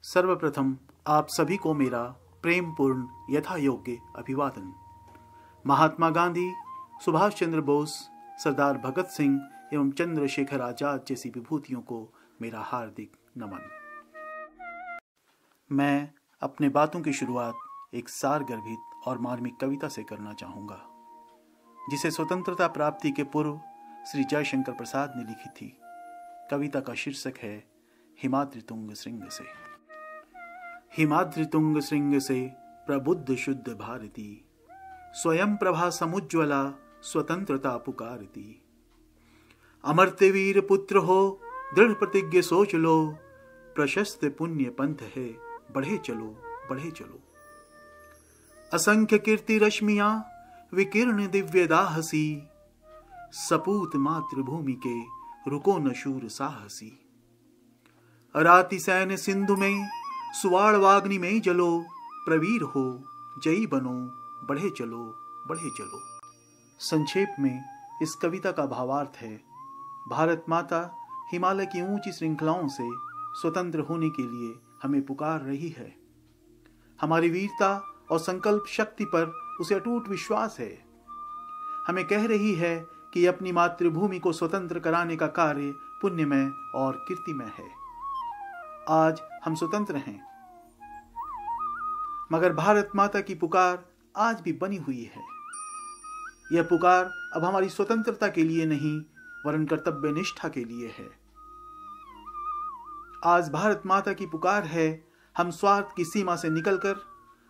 सर्वप्रथम आप सभी को मेरा प्रेमपूर्ण यथा योग्य अभिवादन। महात्मा गांधी, सुभाष चंद्र बोस, सरदार भगत सिंह एवं चंद्रशेखर आजाद जैसी विभूतियों को मेरा हार्दिक नमन। मैं अपने बातों की शुरुआत एक सारगर्भित और मार्मिक कविता से करना चाहूँगा, जिसे स्वतंत्रता प्राप्ति के पूर्व श्री जयशंकर प्रसाद ने लिखी थी। कविता का शीर्षक है हिमाद्रि तुंग श्रृंग से। हिमाद्रि तुंग श्रृंग से प्रबुद्ध शुद्ध भारती, स्वयं प्रभा समुज्ज्वला स्वतंत्रता पुकारती। अमर्त्य वीर पुत्र हो, दृढ़ प्रतिज्ञ सोच लो, प्रशस्त पुण्य पंथ है, बढ़े चलो बढ़े चलो। असंख्य कीर्ति रश्मियां विकीर्ण दिव्य दाहसी, सपूत मातृभूमि के रुको न शूर साहसी। अराति सैन्य सिंधु में, सुवाड़ वाग्नि में जलो, प्रवीर हो जयी बनो, बढ़े चलो बढ़े चलो। संक्षेप में इस कविता का भावार्थ है, भारत माता हिमालय की ऊंची श्रृंखलाओं से स्वतंत्र होने के लिए हमें पुकार रही है। हमारी वीरता और संकल्प शक्ति पर उसे अटूट विश्वास है। हमें कह रही है कि अपनी मातृभूमि को स्वतंत्र कराने का कार्य पुण्यमय और कीर्तिमय है। आज हम स्वतंत्र हैं, मगर भारत माता की पुकार आज भी बनी हुई है। यह पुकार अब हमारी स्वतंत्रता के लिए नहीं, वरन कर्तव्य निष्ठा के लिए है। आज भारत माता की पुकार है, हम स्वार्थ की सीमा से निकलकर,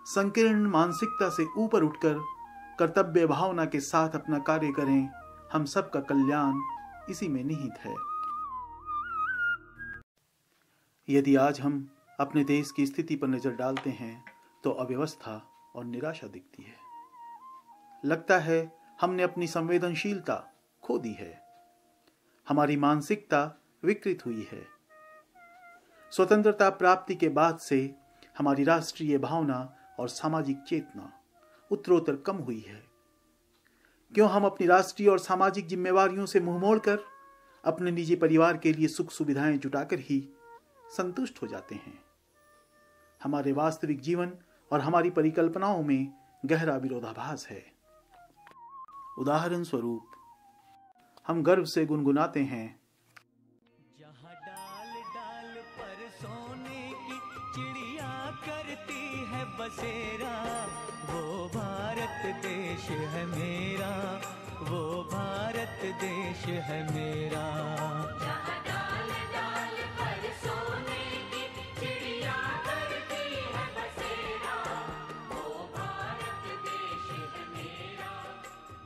संकीर्ण मानसिकता से ऊपर उठकर कर्तव्य भावना के साथ अपना कार्य करें। हम सबका कल्याण इसी में निहित है। यदि आज हम अपने देश की स्थिति पर नजर डालते हैं तो अव्यवस्था और निराशा दिखती है। लगता है हमने अपनी संवेदनशीलता खो दी है। हमारी मानसिकता विकृत हुई है। स्वतंत्रता प्राप्ति के बाद से हमारी राष्ट्रीय भावना और सामाजिक चेतना उत्तरोत्तर कम हुई है। क्यों हम अपनी राष्ट्रीय और सामाजिक जिम्मेवारियों से मुंह मोड़कर अपने निजी परिवार के लिए सुख सुविधाएं जुटाकर ही संतुष्ट हो जाते हैं। हमारे वास्तविक जीवन और हमारी परिकल्पनाओं में गहरा विरोधाभास है। उदाहरण स्वरूप हम गर्व से गुनगुनाते हैं, जहाँ डाल डाल पर सोने की चिड़िया करती है बसेरा, वो भारत देश है मेरा, वो भारत देश है मेरा। जहाँ डाल डाल पर सोने की चिड़िया करती है बसेरा, वो भारत देश है मेरा,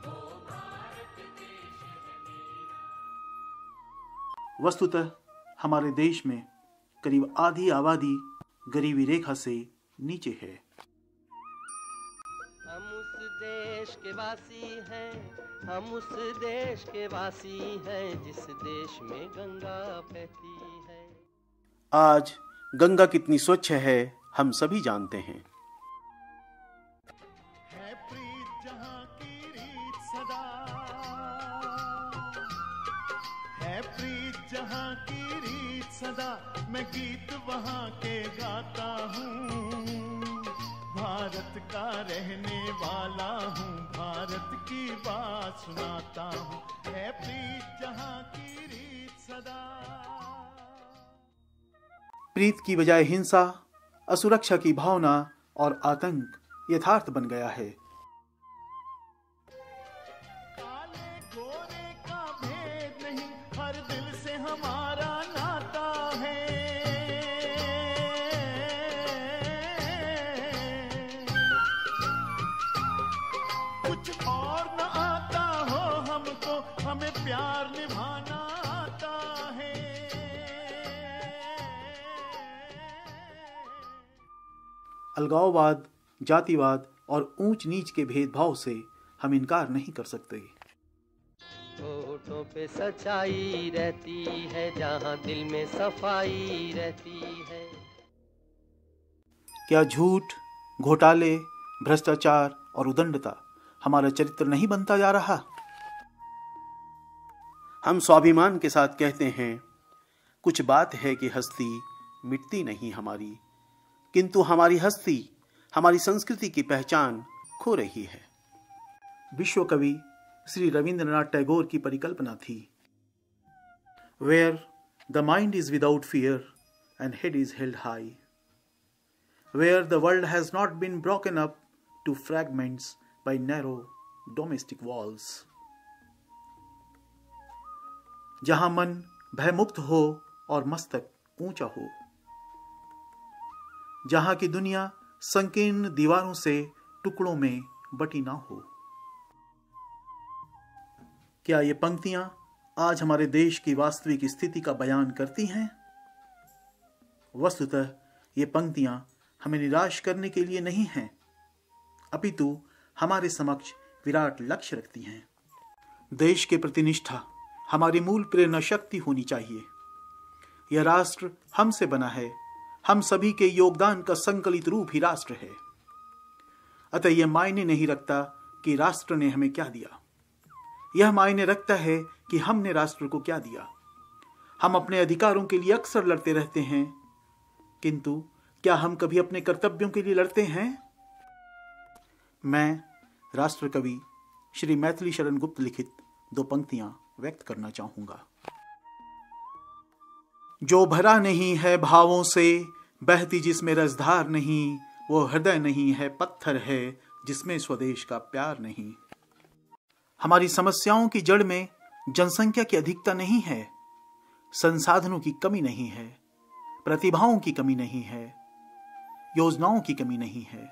वो भारत देश है मेरा। वस्तुतः हमारे देश में करीब आधी आबादी गरीबी रेखा से नीचे है। हम उस देश के वासी हैं, हम उस देश के वासी हैं, जिस देश में गंगा बहती है। आज गंगा कितनी स्वच्छ है हम सभी जानते हैं। है प्रीत जहाँ की रीत सदा, है प्रीत जहाँ की रीत सदा, मैं गीत वहाँ के गाता हूँ। भारत का रहने वाला हूँ, भारत की बात सुनाता हूँ। है प्रीत जहाँ की रीत सदा। प्रीत की बजाय हिंसा, असुरक्षा की भावना और आतंक यथार्थ बन गया है। काले गोरे का भेद नहीं, हर दिल से हमारा नाता है। कुछ और न आता हो हमको, हमें प्यार निभाना आता है। अलगाववाद, जातिवाद और ऊंच नीच के भेदभाव से हम इनकार नहीं कर सकते। होठों पे सच्चाई रहती है, जहाँ दिल में सफाई रहती है। क्या झूठ, घोटाले, भ्रष्टाचार और उदंडता हमारा चरित्र नहीं बनता जा रहा? हम स्वाभिमान के साथ कहते हैं, कुछ बात है कि हस्ती मिटती नहीं हमारी, किंतु हमारी हस्ती, हमारी संस्कृति की पहचान खो रही है। विश्व कवि श्री रविंद्रनाथ टैगोर की परिकल्पना थी, Where the mind is without fear and head is held high, where the world has not been broken up to fragments by narrow domestic walls, जहां मन भयमुक्त हो और मस्तक ऊंचा हो, जहां की दुनिया संकीर्ण दीवारों से टुकड़ों में बटी ना हो। क्या ये पंक्तियां आज हमारे देश की वास्तविक स्थिति का बयान करती हैं? वस्तुतः ये पंक्तियां हमें निराश करने के लिए नहीं हैं, अपितु हमारे समक्ष विराट लक्ष्य रखती हैं। देश के प्रति निष्ठा हमारी मूल प्रेरणा शक्ति होनी चाहिए। यह राष्ट्र हमसे बना है, हम सभी के योगदान का संकलित रूप ही राष्ट्र है। अतः यह मायने नहीं रखता कि राष्ट्र ने हमें क्या दिया, यह मायने रखता है कि हमने राष्ट्र को क्या दिया। हम अपने अधिकारों के लिए अक्सर लड़ते रहते हैं, किंतु क्या हम कभी अपने कर्तव्यों के लिए लड़ते हैं? मैं राष्ट्र कवि श्री मैथिली शरण गुप्त लिखित 2 पंक्तियां व्यक्त करना चाहूंगा। जो भरा नहीं है भावों से, बहती जिसमें रसधार नहीं, वो हृदय नहीं है, पत्थर है जिसमें स्वदेश का प्यार नहीं। हमारी समस्याओं की जड़ में जनसंख्या की अधिकता नहीं है, संसाधनों की कमी नहीं है, प्रतिभाओं की कमी नहीं है, योजनाओं की कमी नहीं है।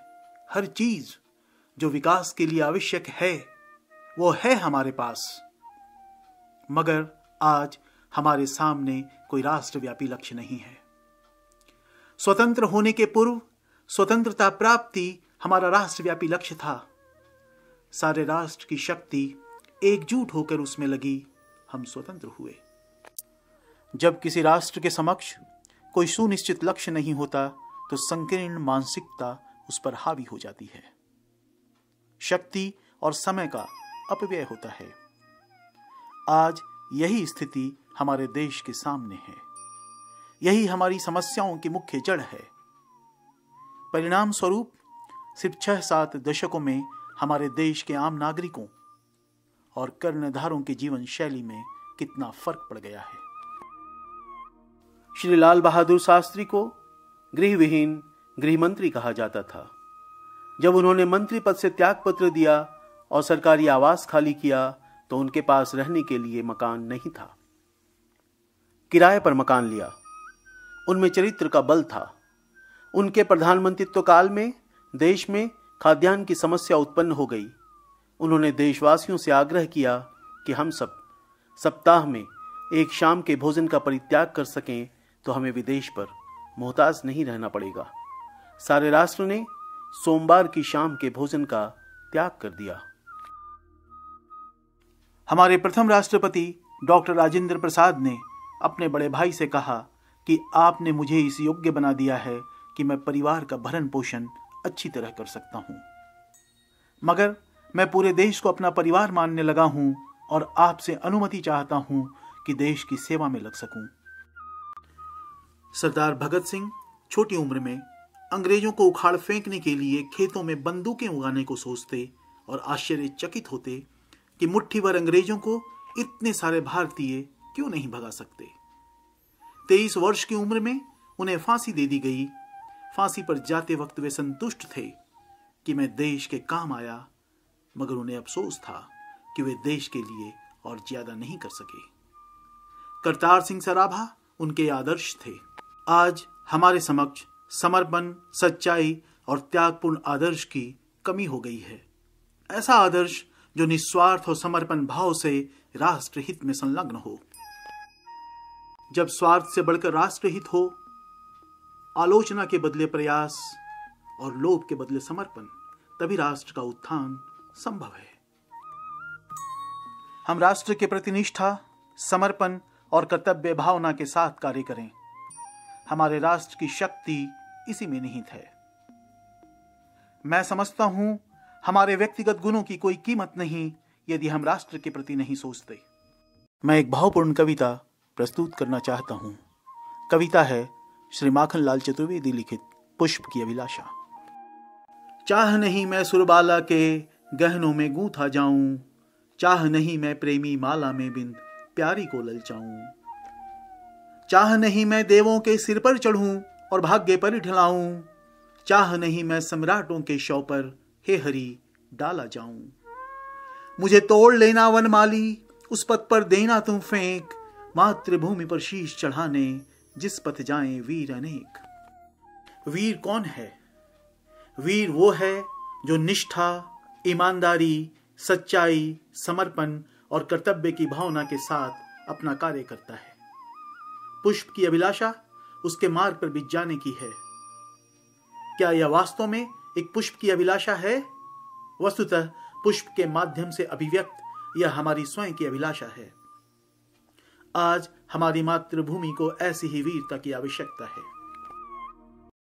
हर चीज जो विकास के लिए आवश्यक है वो है हमारे पास, मगर आज हमारे सामने कोई राष्ट्रव्यापी लक्ष्य नहीं है। स्वतंत्र होने के पूर्व स्वतंत्रता प्राप्ति हमारा राष्ट्रव्यापी लक्ष्य था। सारे राष्ट्र की शक्ति एकजुट होकर उसमें लगी, हम स्वतंत्र हुए। जब किसी राष्ट्र के समक्ष कोई सुनिश्चित लक्ष्य नहीं होता तो संकीर्ण मानसिकता उस पर हावी हो जाती है, शक्ति और समय का अपव्यय होता है। आज यही स्थिति हमारे देश के सामने है, यही हमारी समस्याओं की मुख्य जड़ है। परिणाम स्वरूप सिर्फ 6-7 दशकों में हमारे देश के आम नागरिकों और कर्णधारों की जीवन शैली में कितना फर्क पड़ गया है। श्री लाल बहादुर शास्त्री को गृह विहीन गृह मंत्री कहा जाता था। जब उन्होंने मंत्री पद से त्याग पत्र दिया और सरकारी आवास खाली किया तो उनके पास रहने के लिए मकान नहीं था। किराए पर मकान लिया। उनमें चरित्र का बल था। उनके प्रधानमंत्रित्व काल में देश में खाद्यान्न की समस्या उत्पन्न हो गई। उन्होंने देशवासियों से आग्रह किया कि हम सब सप्ताह में एक शाम के भोजन का परित्याग कर सकें तो हमें विदेश पर मोहताज नहीं रहना पड़ेगा। सारे राष्ट्र ने सोमवार की शाम के भोजन का त्याग कर दिया। हमारे प्रथम राष्ट्रपति डॉक्टर राजेंद्र प्रसाद ने अपने बड़े भाई से कहा कि आपने मुझे इस योग्य बना दिया है कि मैं परिवार का भरण पोषण अच्छी तरह कर सकता हूं, मगर मैं पूरे देश को अपना परिवार मानने लगा हूं और आपसे अनुमति चाहता हूं कि देश की सेवा में लग सकूं। सरदार भगत सिंह छोटी उम्र में अंग्रेजों को उखाड़ फेंकने के लिए खेतों में बंदूकें उगाने को सोचते और आश्चर्यचकित होते कि मुट्ठी भर अंग्रेजों को इतने सारे भारतीय क्यों नहीं भगा सकते। 23 वर्ष की उम्र में उन्हें फांसी दे दी गई। फांसी पर जाते वक्त वे संतुष्ट थे कि मैं देश के काम आया, मगर उन्हें अफसोस था कि वे देश के लिए और ज्यादा नहीं कर सके। करतार सिंह सराभा उनके आदर्श थे। आज हमारे समक्ष समर्पण, सच्चाई और त्यागपूर्ण आदर्श की कमी हो गई है। ऐसा आदर्श जो निस्वार्थ और समर्पण भाव से राष्ट्र हित में संलग्न हो। जब स्वार्थ से बढ़कर राष्ट्र हित हो, आलोचना के बदले प्रयास और लोभ के बदले समर्पण, तभी राष्ट्र का उत्थान संभव है। हम राष्ट्र के प्रति निष्ठा, समर्पण और कर्तव्य भावना के साथ कार्य करें। हमारे राष्ट्र की शक्ति इसी में निहित है। मैं समझता हूं हमारे व्यक्तिगत गुणों की कोई कीमत नहीं यदि हम राष्ट्र के प्रति नहीं सोचते। मैं एक भावपूर्ण कविता प्रस्तुत करना चाहता हूं। कविता है श्री माखनलाल चतुर्वेदी लिखित पुष्प की अभिलाषा। चाह नहीं मैं सुरबाला के गहनों में गूंथा जाऊं, चाह नहीं मैं प्रेमी माला में बिंद प्यारी को ललचाऊं, चाह नहीं मैं देवों के सिर पर चढ़ूं और भाग्य पर ढलाऊं, चाह नहीं मैं सम्राटों के शव पर हे हरि डाला जाऊं। मुझे तोड़ लेना वनमाली, उस पथ पर देना तुम फेंक, मातृभूमि पर शीश चढ़ाने जिस पथ जाएं वीर अनेक। वीर कौन है? वीर वो है जो निष्ठा, ईमानदारी, सच्चाई, समर्पण और कर्तव्य की भावना के साथ अपना कार्य करता है। पुष्प की अभिलाषा उसके मार्ग पर बिछ जाने की है। क्या यह वास्तव में एक पुष्प की अभिलाषा है? वस्तुतः पुष्प के माध्यम से अभिव्यक्त यह हमारी स्वयं की अभिलाषा है। आज हमारी मातृभूमि को ऐसी ही वीरता की आवश्यकता है।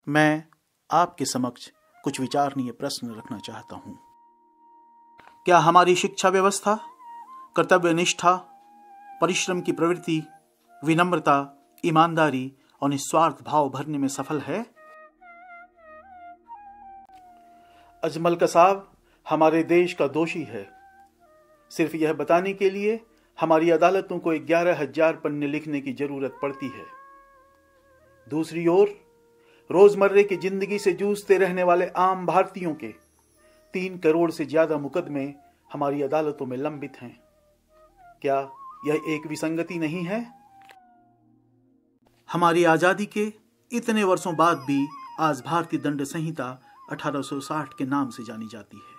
मैं आपके समक्ष कुछ विचारणीय प्रश्न रखना चाहता हूं। क्या हमारी शिक्षा व्यवस्था कर्तव्य निष्ठा, परिश्रम की प्रवृत्ति, विनम्रता, ईमानदारी और निस्वार्थ भाव भरने में सफल है? अजमल कसाब हमारे देश का दोषी है, सिर्फ यह बताने के लिए हमारी अदालतों को 11,000 पन्ने लिखने की जरूरत पड़ती है। दूसरी ओर रोजमर्रे की जिंदगी से जूझते रहने वाले आम भारतीयों के 3 करोड़ से ज्यादा मुकदमे हमारी अदालतों में लंबित हैं। क्या यह एक विसंगति नहीं है? हमारी आजादी के इतने वर्षों बाद भी आज भारतीय दंड संहिता 1860 के नाम से जानी जाती है।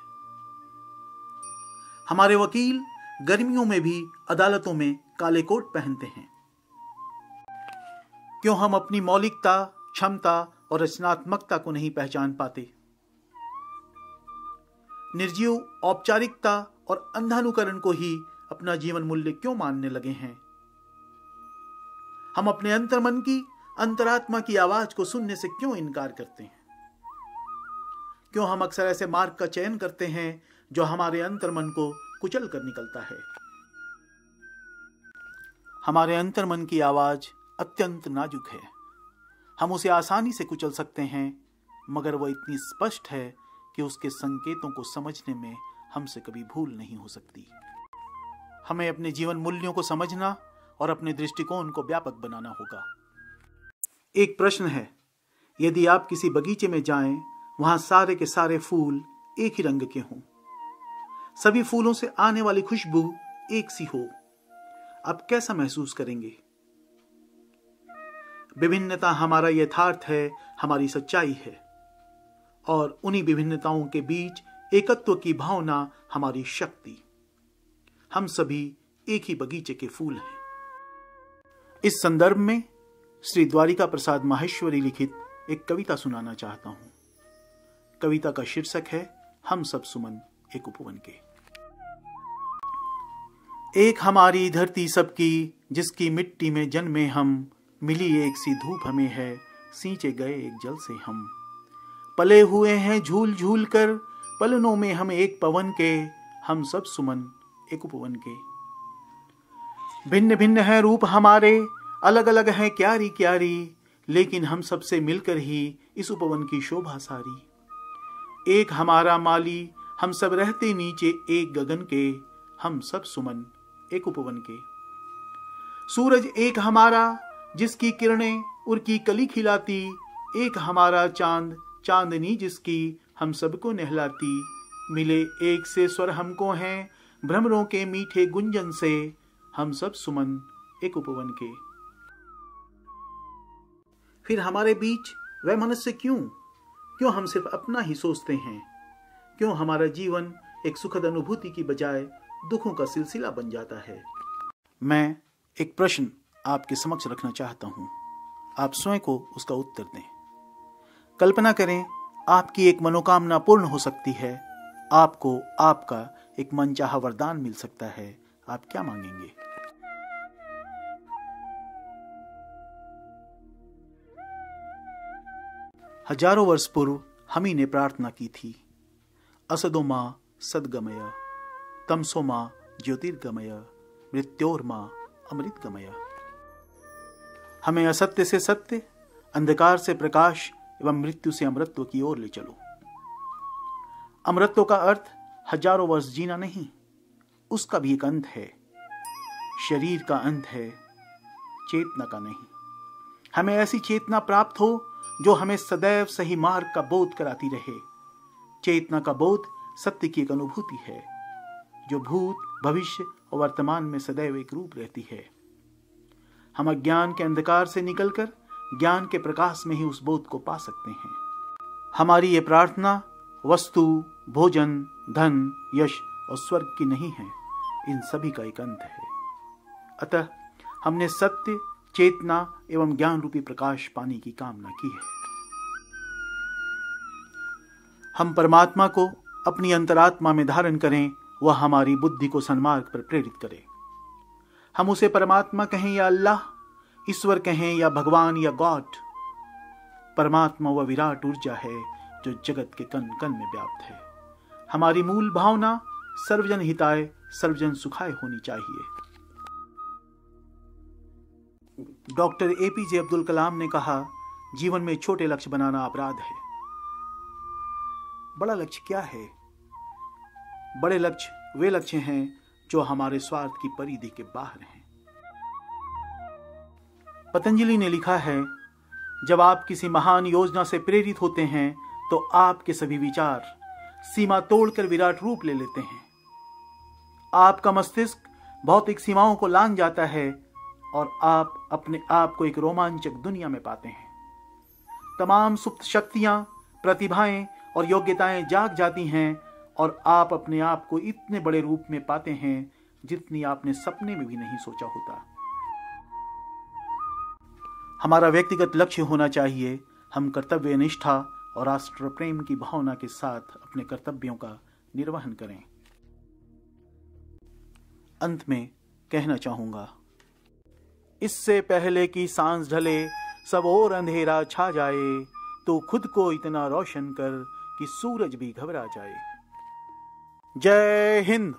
हमारे वकील गर्मियों में भी अदालतों में काले कोट पहनते हैं। क्यों हम अपनी मौलिकता, क्षमता और रचनात्मकता को नहीं पहचान पाते? निर्जीव औपचारिकता और अंधानुकरण को ही अपना जीवन मूल्य क्यों मानने लगे हैं? हम अपने अंतर्मन की, अंतरात्मा की आवाज को सुनने से क्यों इनकार करते हैं? क्यों हम अक्सर ऐसे मार्ग का चयन करते हैं जो हमारे अंतर्मन को कुचल कर निकलता है? हमारे अंतर्मन की आवाज अत्यंत नाजुक है। हम उसे आसानी से कुचल सकते हैं, मगर वह इतनी स्पष्ट है कि उसके संकेतों को समझने में हमसे कभी भूल नहीं हो सकती। हमें अपने जीवन मूल्यों को समझना और अपने दृष्टिकोण को व्यापक बनाना होगा। एक प्रश्न है, यदि आप किसी बगीचे में जाएं, वहां सारे के सारे फूल एक ही रंग के हों, सभी फूलों से आने वाली खुशबू एक सी हो, आप कैसा महसूस करेंगे? विभिन्नता हमारा यथार्थ है, हमारी सच्चाई है, और उन्हीं विभिन्नताओं के बीच एकत्व की भावना हमारी शक्ति। हम सभी एक ही बगीचे के फूल हैं। इस संदर्भ में श्री द्वारिका प्रसाद माहेश्वरी लिखित एक कविता सुनाना चाहता हूं। कविता का शीर्षक है हम सब सुमन एक उपवन के। एक हमारी धरती सबकी, जिसकी मिट्टी में जन्मे हम, मिली एक सी धूप हमें है, सींचे गए एक जल से हम। पले हुए हैं झूल झूल कर, पलनों में हम एक पवन के, हम सब सुमन एक उपवन के। भिन्न भिन्न है रूप हमारे, अलग अलग हैं क्यारी क्यारी, लेकिन हम सबसे मिलकर ही इस उपवन की शोभा सारी। एक हमारा माली, हम सब रहते नीचे एक गगन के, हम सब सुमन एक उपवन के। सूरज एक हमारा, जिसकी किरणें उनकी कली खिलाती, एक हमारा चांद, चांदनी जिसकी हम सबको नहलाती। मिले एक से स्वर हमको हैं, भ्रमरों के मीठे गुंजन से, हम सब सुमन एक उपवन के। फिर हमारे बीच वह मनुष्य क्यों हम सिर्फ अपना ही सोचते हैं? क्यों हमारा जीवन एक सुखद अनुभूति की बजाय दुखों का सिलसिला बन जाता है? मैं एक प्रश्न आपके समक्ष रखना चाहता हूं, आप स्वयं को उसका उत्तर दें। कल्पना करें, आपकी एक मनोकामना पूर्ण हो सकती है, आपको आपका एक मनचाहा वरदान मिल सकता है, आप क्या मांगेंगे? हजारों वर्ष पूर्व हम ही ने प्रार्थना की थी, असदो मां सद्गमय, तमसो मां ज्योतिर्गमय, मृत्योर्मा अमृतगमय। हमें असत्य से सत्य, अंधकार से प्रकाश एवं मृत्यु से अमरत्व की ओर ले चलो। अमरत्व का अर्थ हजारों वर्ष जीना नहीं, उसका भी एक अंत है। शरीर का अंत है, चेतना का नहीं। हमें ऐसी चेतना प्राप्त हो जो हमें सदैव सही मार्ग का बोध कराती रहे। चेतना का बोध सत्य की एक अनुभूति है जो भूत, भविष्य और वर्तमान में सदैव एक रूप रहती है। हम अज्ञान के अंधकार से निकलकर ज्ञान के प्रकाश में ही उस बोध को पा सकते हैं। हमारी ये प्रार्थना वस्तु, भोजन, धन, यश और स्वर्ग की नहीं है, इन सभी का एक अंत है। अतः हमने सत्य, चेतना एवं ज्ञान रूपी प्रकाश पाने की कामना की है। हम परमात्मा को अपनी अंतरात्मा में धारण करें, वह हमारी बुद्धि को सन्मार्ग पर प्रेरित करे। हम उसे परमात्मा कहें या अल्लाह, ईश्वर कहें या भगवान या गॉड, परमात्मा वह विराट ऊर्जा है जो जगत के कण कण में व्याप्त है। हमारी मूल भावना सर्वजन हिताय सर्वजन सुखाय होनी चाहिए। डॉक्टर एपीजे अब्दुल कलाम ने कहा, जीवन में छोटे लक्ष्य बनाना अपराध है। बड़ा लक्ष्य क्या है? बड़े लक्ष्य वे लक्ष्य हैं जो हमारे स्वार्थ की परिधि के बाहर हैं। पतंजलि ने लिखा है, जब आप किसी महान योजना से प्रेरित होते हैं तो आपके सभी विचार सीमा तोड़कर विराट रूप ले लेते हैं। आपका मस्तिष्क भौतिक सीमाओं को लांघ जाता है और आप अपने आप को एक रोमांचक दुनिया में पाते हैं। तमाम सुप्त शक्तियां, प्रतिभाएं और योग्यताएं जाग जाती हैं और आप अपने आप को इतने बड़े रूप में पाते हैं जितनी आपने सपने में भी नहीं सोचा होता। हमारा व्यक्तिगत लक्ष्य होना चाहिए, हम कर्तव्य निष्ठा और राष्ट्र प्रेम की भावना के साथ अपने कर्तव्यों का निर्वहन करें। अंत में कहना चाहूंगा, इससे पहले कि सांझ ढले सब और अंधेरा छा जाए, तो खुद को इतना रोशन कर कि सूरज भी घबरा जाए। जय हिंद।